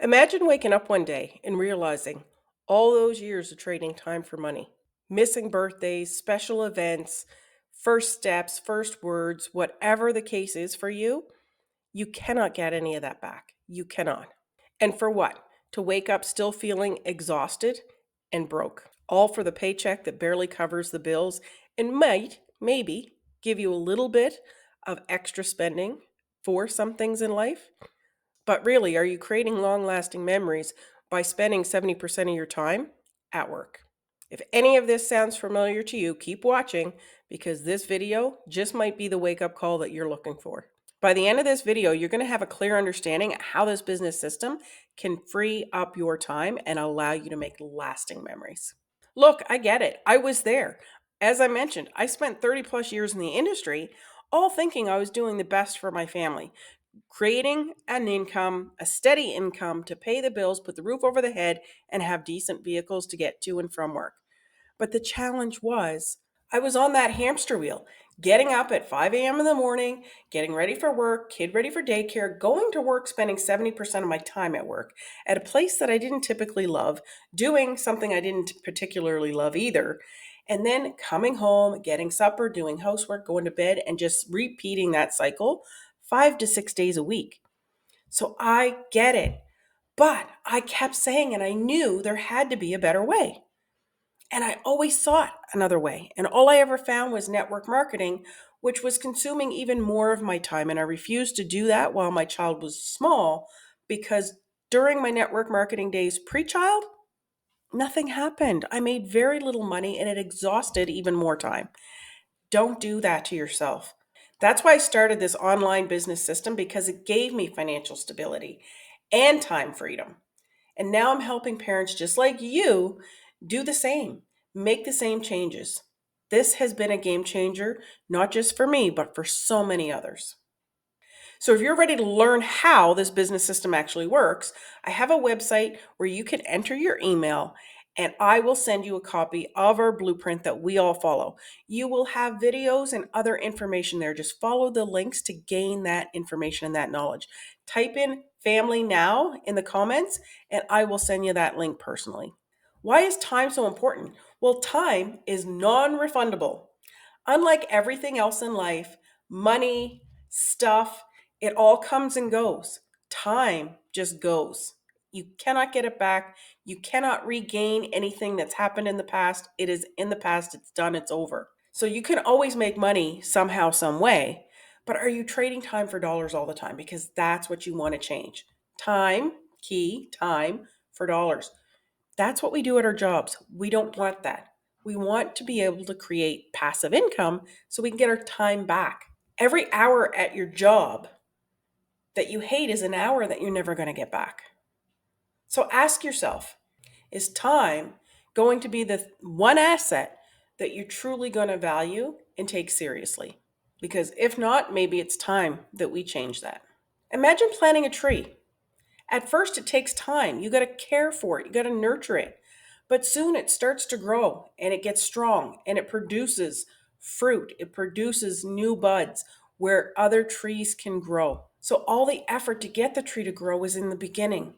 Imagine waking up one day and realizing all those years of trading time for money, missing birthdays, special events, first steps, first words, whatever the case is for you, you cannot get any of that back. You cannot. And for what? To wake up still feeling exhausted and broke. All for the paycheck that barely covers the bills and might, maybe, give you a little bit of extra spending for some things in life. But really, are you creating long lasting memories by spending 70% of your time at work? If any of this sounds familiar to you, keep watching because this video just might be the wake up call that you're looking for. By the end of this video, you're going to have a clear understanding of how this business system can free up your time and allow you to make lasting memories. Look, I get it. I was there. As I mentioned, I spent 30 plus years in the industry, all thinking I was doing the best for my family, creating an income, a steady income to pay the bills, put the roof over the head, and have decent vehicles to get to and from work. But the challenge was I was on that hamster wheel, getting up at 5 a.m. in the morning, getting ready for work, kid ready for daycare, going to work, spending 70% of my time at work at a place that I didn't typically love, doing something I didn't particularly love either, and then coming home, getting supper, doing housework, going to bed, and just repeating that cycle 5 to 6 days a week. So I get it. But I kept saying, and I knew there had to be a better way. And I always sought another way. And all I ever found was network marketing, which was consuming even more of my time. And I refused to do that while my child was small because during my network marketing days pre child, nothing happened. I made very little money and it exhausted even more time. Don't do that to yourself. That's why I started this online business system because it gave me financial stability and time freedom. And now I'm helping parents just like you do the same, make the same changes. This has been a game changer, not just for me, but for so many others. So if you're ready to learn how this business system actually works, I have a website where you can enter your email and I will send you a copy of our blueprint that we all follow. You will have videos and other information there. Just follow the links to gain that information and that knowledge. Type in family now in the comments and I will send you that link personally. Why is time so important? Well, time is non refundable. Unlike everything else in life, money, stuff, it all comes and goes. Time just goes. You cannot get it back. You cannot regain anything that's happened in the past. It is in the past, it's done, it's over. So you can always make money somehow, some way. But are you trading time for dollars all the time? Because that's what you want to change. Time, key, time for dollars. That's what we do at our jobs. We don't want that. We want to be able to create passive income so we can get our time back. Every hour at your job that you hate is an hour that you're never going to get back. So ask yourself, is time going to be the one asset that you're truly going to value and take seriously? Because if not, maybe it's time that we change that. Imagine planting a tree. At first, it takes time. You got to care for it, you got to nurture it. But soon it starts to grow and it gets strong and it produces fruit, it produces new buds where other trees can grow. So, all the effort to get the tree to grow is in the beginning.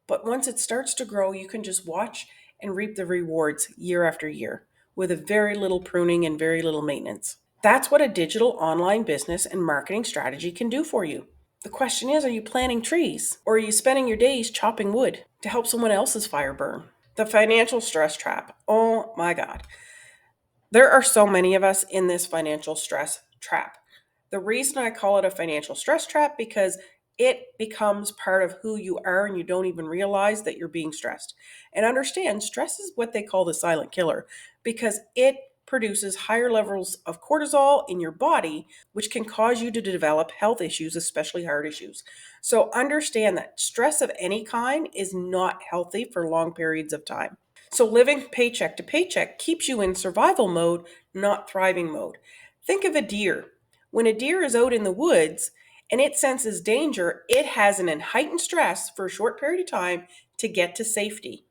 But once it starts to grow, you can just watch and reap the rewards year after year with a very little pruning and very little maintenance. That's what a digital online business and marketing strategy can do for you. The question is, are you planting trees or are you spending your days chopping wood to help someone else's fire burn? The financial stress trap. Oh my God. There are so many of us in this financial stress trap. The reason I call it a financial stress trap because it becomes part of who you are and you don't even realize that you're being stressed. And understand, stress is what they call the silent killer because it produces higher levels of cortisol in your body, which can cause you to develop health issues, especially heart issues. So understand that stress of any kind is not healthy for long periods of time. So living paycheck to paycheck keeps you in survival mode, not thriving mode. Think of a deer. When a deer is out in the woods and it senses danger, it has an heightened stress for a short period of time to get to safety.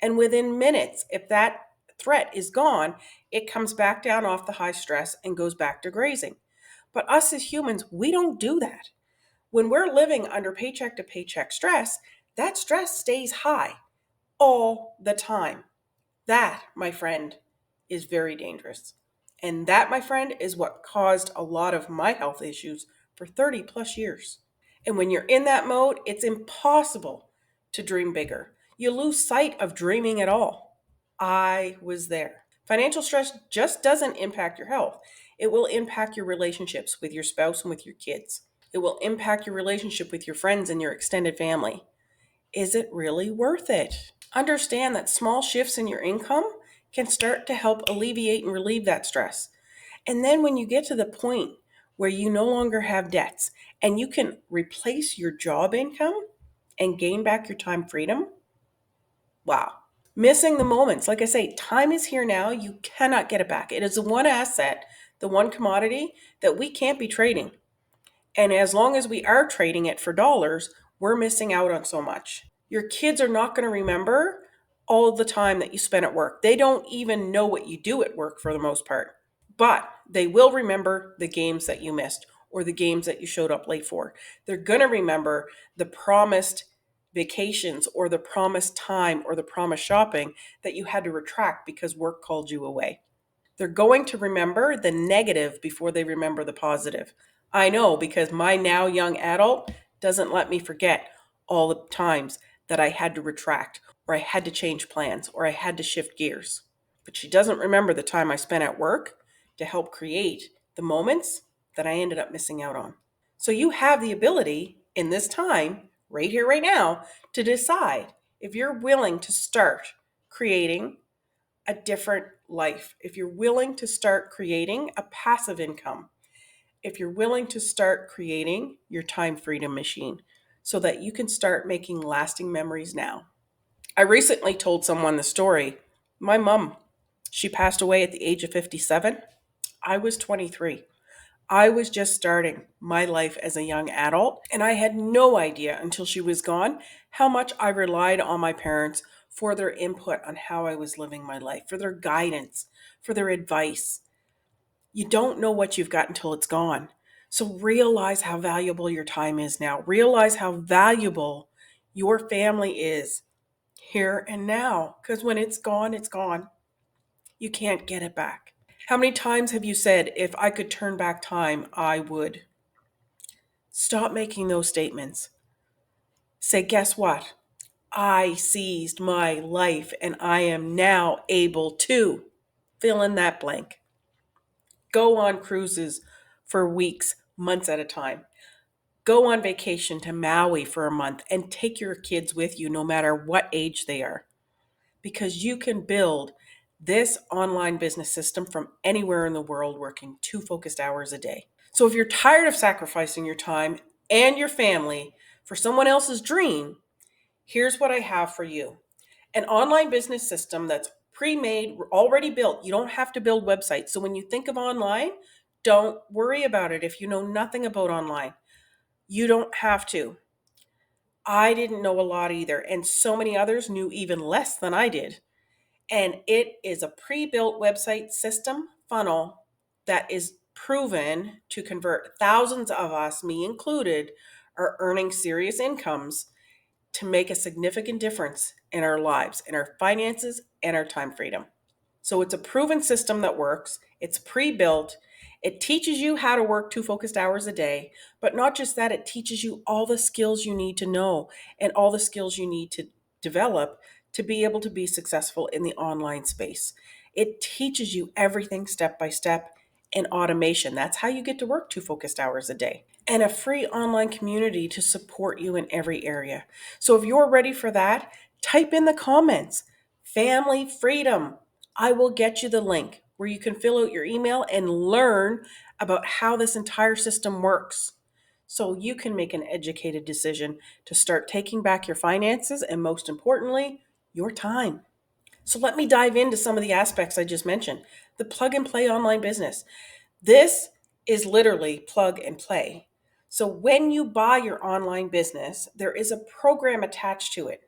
And within minutes, if that threat is gone, it comes back down off the high stress and goes back to grazing. But us as humans, we don't do that. When we're living under paycheck to paycheck stress, that stress stays high all the time. That, my friend, is very dangerous. And that, my friend, is what caused a lot of my health issues for 30 plus years. And when you're in that mode, it's impossible to dream bigger. You lose sight of dreaming at all. I was there. Financial stress just doesn't impact your health, it will impact your relationships with your spouse and with your kids. It will impact your relationship with your friends and your extended family. Is it really worth it? Understand that small shifts in your income can start to help alleviate and relieve that stress. And then when you get to the point where you no longer have debts and you can replace your job income and gain back your time freedom, wow. Missing the moments. Like I say, time is here now. You cannot get it back. It is the one asset, the one commodity that we can't be trading. And as long as we are trading it for dollars, we're missing out on so much. Your kids are not going to remember all the time that you spent at work. They don't even know what you do at work for the most part. But they will remember the games that you missed or the games that you showed up late for. They're going to remember the promised vacations or the promised time or the promised shopping that you had to retract because work called you away. They're going to remember the negative before they remember the positive. I know because my now young adult doesn't let me forget all the times that I had to retract or I had to change plans or I had to shift gears. But she doesn't remember the time I spent at work to help create the moments that I ended up missing out on. So you have the ability in this time, right here, right now, to decide if you're willing to start creating a different life, if you're willing to start creating a passive income, if you're willing to start creating your time freedom machine so that you can start making lasting memories now. I recently told someone the story. My mom, she passed away at the age of 57. I was 23. I was just starting my life as a young adult, and I had no idea until she was gone how much I relied on my parents for their input on how I was living my life, for their guidance, for their advice. You don't know what you've got until it's gone. So realize how valuable your time is now. Realize how valuable your family is here and now, because when it's gone, it's gone. You can't get it back. How many times have you said, if I could turn back time, I would? Stop making those statements. Say, guess what? I seized my life and I am now able to fill in that blank. Go on cruises for weeks, months at a time. Go on vacation to Maui for a month and take your kids with you no matter what age they are. Because you can build this online business system from anywhere in the world working 2 focused hours a day. So if you're tired of sacrificing your time and your family for someone else's dream, here's what I have for you. An online business system that's pre-made, already built. You don't have to build websites. So when you think of online, don't worry about it if you know nothing about online. You don't have to. I didn't know a lot either, and so many others knew even less than I did. And it is a pre-built website system funnel that is proven to convert thousands of us, me included, are earning serious incomes to make a significant difference in our lives, in our finances, and our time freedom. So it's a proven system that works. It's pre-built. It teaches you how to work 2 focused hours a day, but not just that, it teaches you all the skills you need to know and all the skills you need to develop to be able to be successful in the online space. It teaches you everything step by step in automation. That's how you get to work 2 focused hours a day. And a free online community to support you in every area. So if you're ready for that, type in the comments, family freedom. I will get you the link where you can fill out your email and learn about how this entire system works so you can make an educated decision to start taking back your finances and, most importantly, your time. So let me dive into some of the aspects I just mentioned. The plug and play online business. This is literally plug and play. So when you buy your online business, there is a program attached to it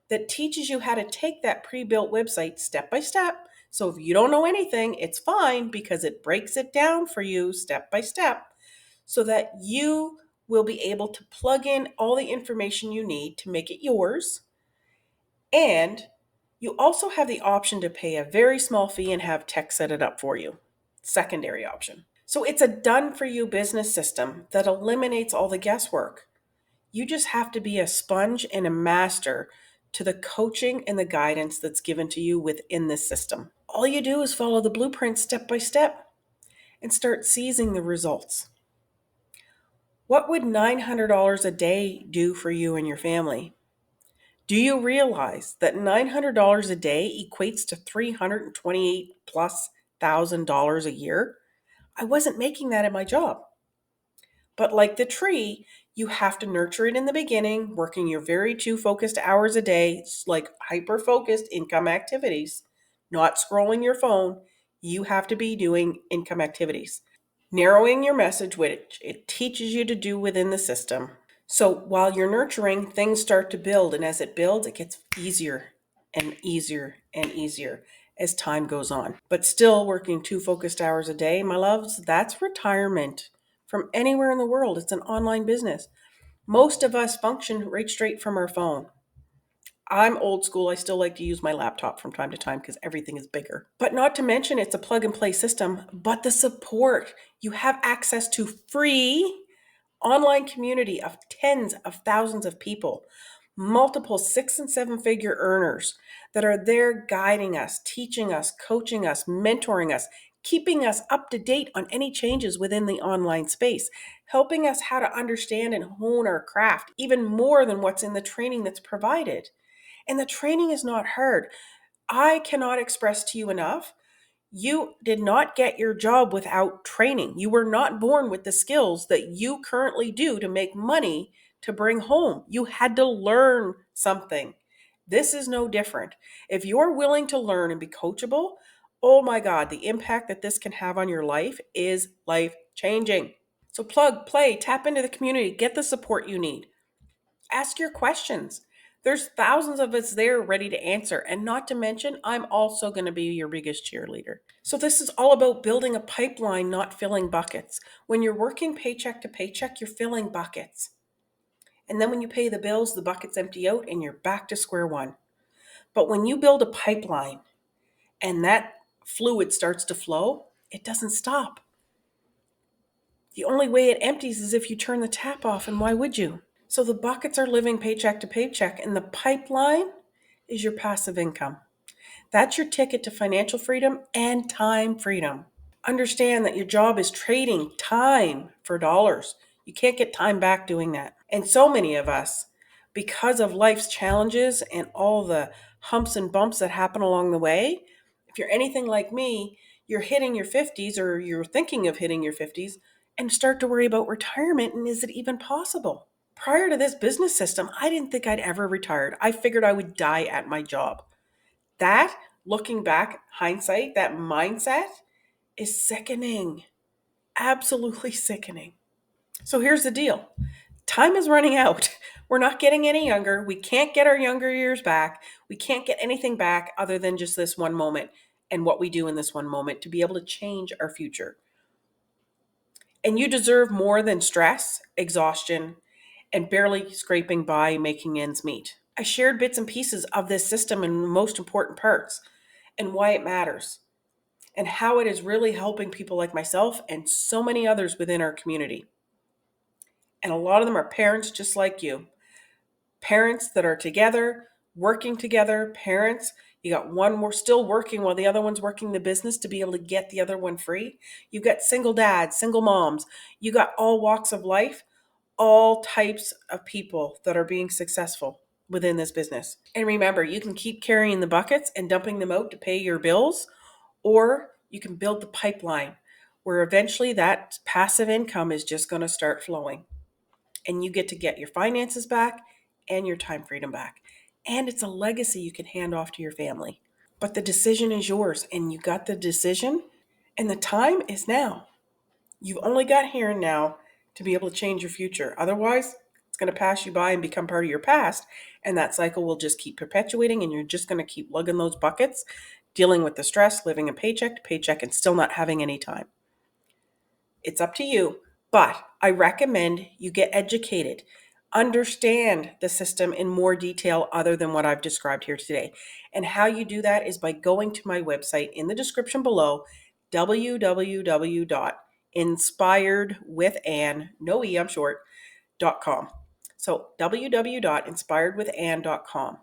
that teaches you how to take that pre-built website step by step. So if you don't know anything, it's fine because it breaks it down for you step by step so that you will be able to plug in all the information you need to make it yours. And you also have the option to pay a very small fee and have tech set it up for you. Secondary option. So it's a done for you business system that eliminates all the guesswork. You just have to be a sponge and a master to the coaching and the guidance that's given to you within this system. All you do is follow the blueprint step by step and start seizing the results. What would $900 a day do for you and your family? Do you realize that $900 a day equates to $328 plus $1,000 a year? I wasn't making that in my job. But like the tree, you have to nurture it in the beginning, working your very 2 focused hours a day, like hyper focused income activities, not scrolling your phone. You have to be doing income activities, narrowing your message, which it teaches you to do within the system. So while you're nurturing, things start to build. And as it builds, it gets easier and easier and easier as time goes on. But still working 2 focused hours a day, my loves, that's retirement from anywhere in the world. It's an online business. Most of us function right straight from our phone. I'm old school. I still like to use my laptop from time to time because everything is bigger. But not to mention, it's a plug and play system. But the support, you have access to free online community of tens of thousands of people, multiple 6 and 7 figure earners that are there guiding us, teaching us, coaching us, mentoring us, keeping us up to date on any changes within the online space, helping us how to understand and hone our craft even more than what's in the training that's provided. And the training is not hard. I cannot express to you enough. You did not get your job without training. You were not born with the skills that you currently do to make money to bring home. You had to learn something. This is no different. If you're willing to learn and be coachable, oh my God, the impact that this can have on your life is life changing. So plug, play, tap into the community, get the support you need. Ask your questions. There's thousands of us there ready to answer. And not to mention, I'm also going to be your biggest cheerleader. So this is all about building a pipeline, not filling buckets. When you're working paycheck to paycheck, you're filling buckets. And then when you pay the bills, the buckets empty out and you're back to square one. But when you build a pipeline and that fluid starts to flow, it doesn't stop. The only way it empties is if you turn the tap off, and why would you? So the buckets are living paycheck to paycheck, and the pipeline is your passive income. That's your ticket to financial freedom and time freedom. Understand that your job is trading time for dollars. You can't get time back doing that. And so many of us, because of life's challenges and all the humps and bumps that happen along the way, if you're anything like me, you're hitting your 50s or you're thinking of hitting your 50s and start to worry about retirement, and is it even possible? Prior to this business system, I didn't think I'd ever retire. I figured I would die at my job. That, looking back, hindsight, that mindset is sickening. Absolutely sickening. So here's the deal. Time is running out. We're not getting any younger. We can't get our younger years back. We can't get anything back other than just this one moment and what we do in this one moment to be able to change our future. And you deserve more than stress, exhaustion, and barely scraping by making ends meet. I shared bits and pieces of this system and the most important parts and why it matters and how it is really helping people like myself and so many others within our community. And a lot of them are parents just like you. Parents that are together, working together, parents, you got one more still working while the other one's working the business to be able to get the other one free. You've got single dads, single moms. You got all walks of life, all types of people that are being successful within this business. And remember, you can keep carrying the buckets and dumping them out to pay your bills, or you can build the pipeline where eventually that passive income is just going to start flowing. And you get to get your finances back and your time freedom back. And it's a legacy you can hand off to your family. But the decision is yours, and you got the decision, and the time is now. You've only got here and now to be able to change your future. Otherwise, it's going to pass you by and become part of your past. And that cycle will just keep perpetuating, and you're just going to keep lugging those buckets, dealing with the stress, living a paycheck to paycheck, and still not having any time. It's up to you, but I recommend you get educated, understand the system in more detail other than what I've described here today. And how you do that is by going to my website in the description below, www.inspiredwithann, no E, I'm short, .com. So www.inspiredwithann.com.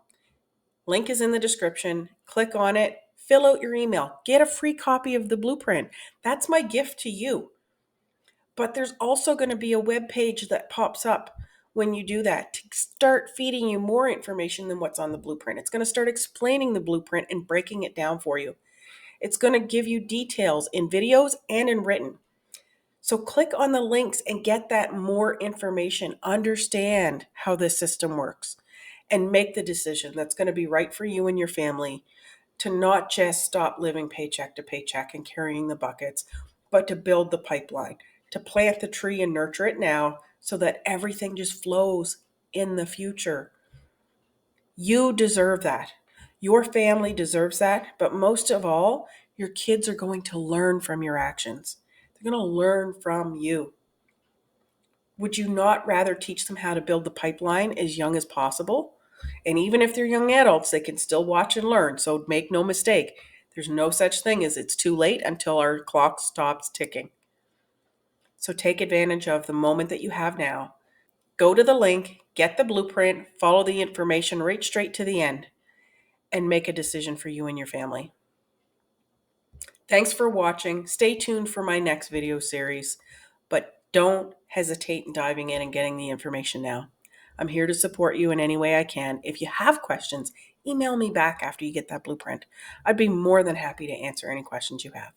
Link is in the description. Click on it, fill out your email, get a free copy of the blueprint. That's my gift to you. But there's also going to be a web page that pops up when you do that to start feeding you more information than what's on the blueprint. It's going to start explaining the blueprint and breaking it down for you. It's going to give you details in videos and in written. So click on the links and get that more information. Understand how this system works and make the decision that's going to be right for you and your family, to not just stop living paycheck to paycheck and carrying the buckets, but to build the pipeline, to plant the tree and nurture it now so that everything just flows in the future. You deserve that. Your family deserves that. But most of all, your kids are going to learn from your actions. They're going to learn from you. Would you not rather teach them how to build the pipeline as young as possible? And even if they're young adults, they can still watch and learn. So make no mistake, there's no such thing as it's too late until our clock stops ticking. So take advantage of the moment that you have now. Go to the link, get the blueprint, follow the information right straight to the end, and make a decision for you and your family. Thanks for watching. Stay tuned for my next video series, but don't hesitate in diving in and getting the information now. I'm here to support you in any way I can. If you have questions, email me back after you get that blueprint. I'd be more than happy to answer any questions you have.